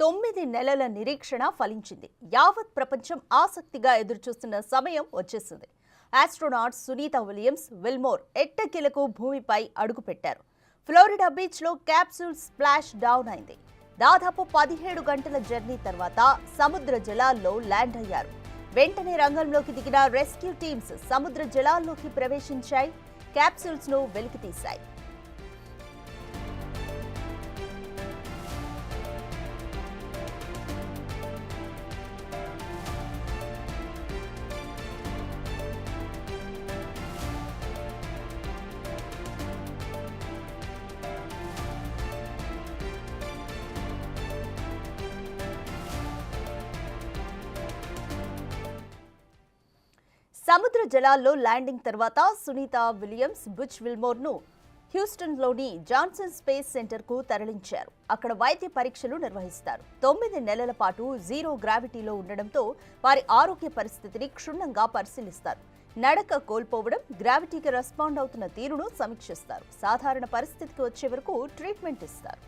9 నెలల నిరీక్షణ ఫలించింది. యావత్ ప్రపంచం ఆసక్తిగా ఎదురుచూస్తున్న సమయం వచ్చేసింది. ఆస్ట్రోనాట్స్ సునీతా విలియమ్స్, విల్మోర్ ఎట్టకేలకు భూమిపై అడుగుపెట్టారు. ఫ్లోరిడా బీచ్లో క్యాప్సూల్ స్ప్లాష్ డౌన్ అయింది. దాదాపు 17 గంటల జర్నీ తర్వాత సముద్ర జలాల్లో ల్యాండ్ అయ్యారు. వెంటనే రంగంలోకి దిగిన రెస్క్యూ టీమ్స్ సముద్ర జలాల్లోకి ప్రవేశించాయి, క్యాప్సూల్స్ ను వెలికితీశాయి. సముద్ర జలాల్లో ల్యాండింగ్ తర్వాత సునీతా విలియమ్స్, బుచ్ విల్మోర్ ను హ్యూస్టన్లోని జాన్సన్ స్పేస్ సెంటర్ కు తరలించారు. అక్కడ వైద్య పరీక్షలు నిర్వహిస్తారు. 9 నెలల పాటు జీరో గ్రావిటీలో ఉండడంతో వారి ఆరోగ్య పరిస్థితిని క్షుణ్ణంగా పరిశీలిస్తారు. నడక కోల్పోవడం, గ్రావిటీకి రెస్పాండ్ అవుతున్న తీరును సమీక్షిస్తారు. సాధారణ పరిస్థితికి వచ్చే వరకు ట్రీట్మెంట్ ఇస్తారు.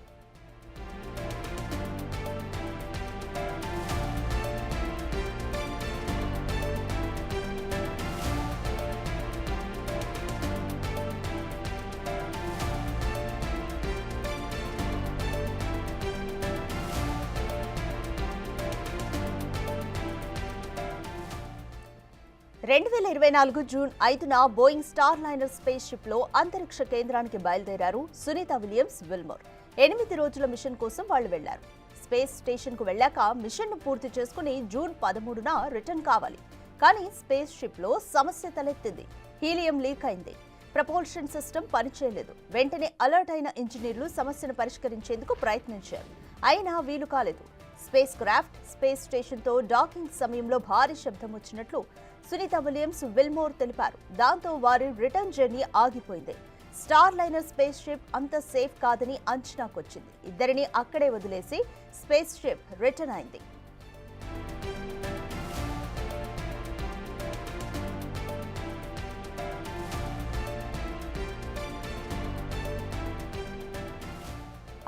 జూన్ 5న Boeing Starliner space ship లో అంతరిక్ష కేంద్రానికి బయలుదేరారు సునీతా విలియమ్స్, విల్మోర్. 8 రోజుల మిషన్ కోసం వాళ్ళు వెళ్లారు. స్పేస్ స్టేషన్ కు వెళ్లాక మిషన్ ను పూర్తి చేసుకుని జూన్ 13న రిటర్న్ కావాలి. కానీ స్పేస్ షిప్ లో సమస్య తలెత్తింది. హీలియం లీక్ అయింది. ప్రపోల్షన్ సిస్టమ్ పనిచేయలేదు. వెంటనే అలర్ట్ అయిన ఇంజనీర్లు సమస్యను పరిష్కరించేందుకు ప్రయత్నించారు. అయినా వీలు కాలేదు. స్పేస్ క్రాఫ్ట్ స్పేస్ స్టేషన్ తో డాకింగ్ సమయంలో భారీ శబ్దం వచ్చినట్లు సునీతా విలియమ్స్, విల్మోర్ తెలిపారు. దాంతో వారి రిటర్న్ జర్నీ ఆగిపోయింది. స్టార్ లైనర్ స్పేస్ షిప్ అంత సేఫ్ కాదని అంచనాకొచ్చింది. ఇద్దరిని అక్కడే వదిలేసి స్పేస్ షిప్ రిటర్న్ అయింది.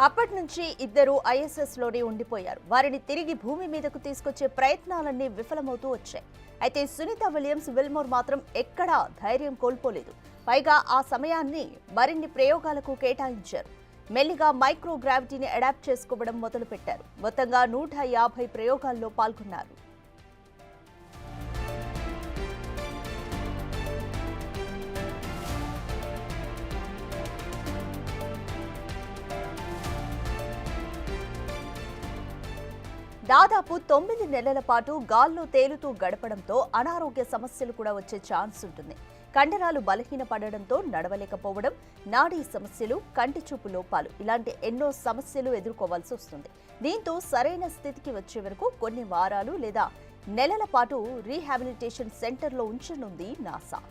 అప్పటి నుంచి ఇద్దరు ఐఎస్ఎస్ లోనే ఉండిపోయారు. వారిని తిరిగి భూమి మీదకు తీసుకొచ్చే ప్రయత్నాలన్నీ విఫలమవుతూ వచ్చాయి. అయితే సునీతా విలియమ్స్, విల్మోర్ మాత్రం ఎక్కడా ధైర్యం కోల్పోలేదు. పైగా ఆ సమయాన్ని మరిన్ని ప్రయోగాలకు కేటాయించారు. మెల్లిగా మైక్రో గ్రావిటీని అడాప్ట్ చేసుకోవడం మొదలుపెట్టారు. మొత్తంగా 150 ప్రయోగాల్లో పాల్గొన్నారు. దాదాపు 9 నెలల పాటు గాల్లో తేలుతూ గడపడంతో అనారోగ్య సమస్యలు కూడా వచ్చే ఛాన్స్ ఉంటుంది. కండరాలు బలహీనపడడంతో నడవలేకపోవడం, నాడీ సమస్యలు, కంటి చూపు లోపాలు ఇలాంటి ఎన్నో సమస్యలు ఎదుర్కోవాల్సి వస్తుంది. దీంతో సరైన స్థితికి వచ్చే వరకు కొన్ని వారాలు లేదా నెలల పాటు రీహాబిలిటేషన్ సెంటర్లో ఉంచనుంది నాసా.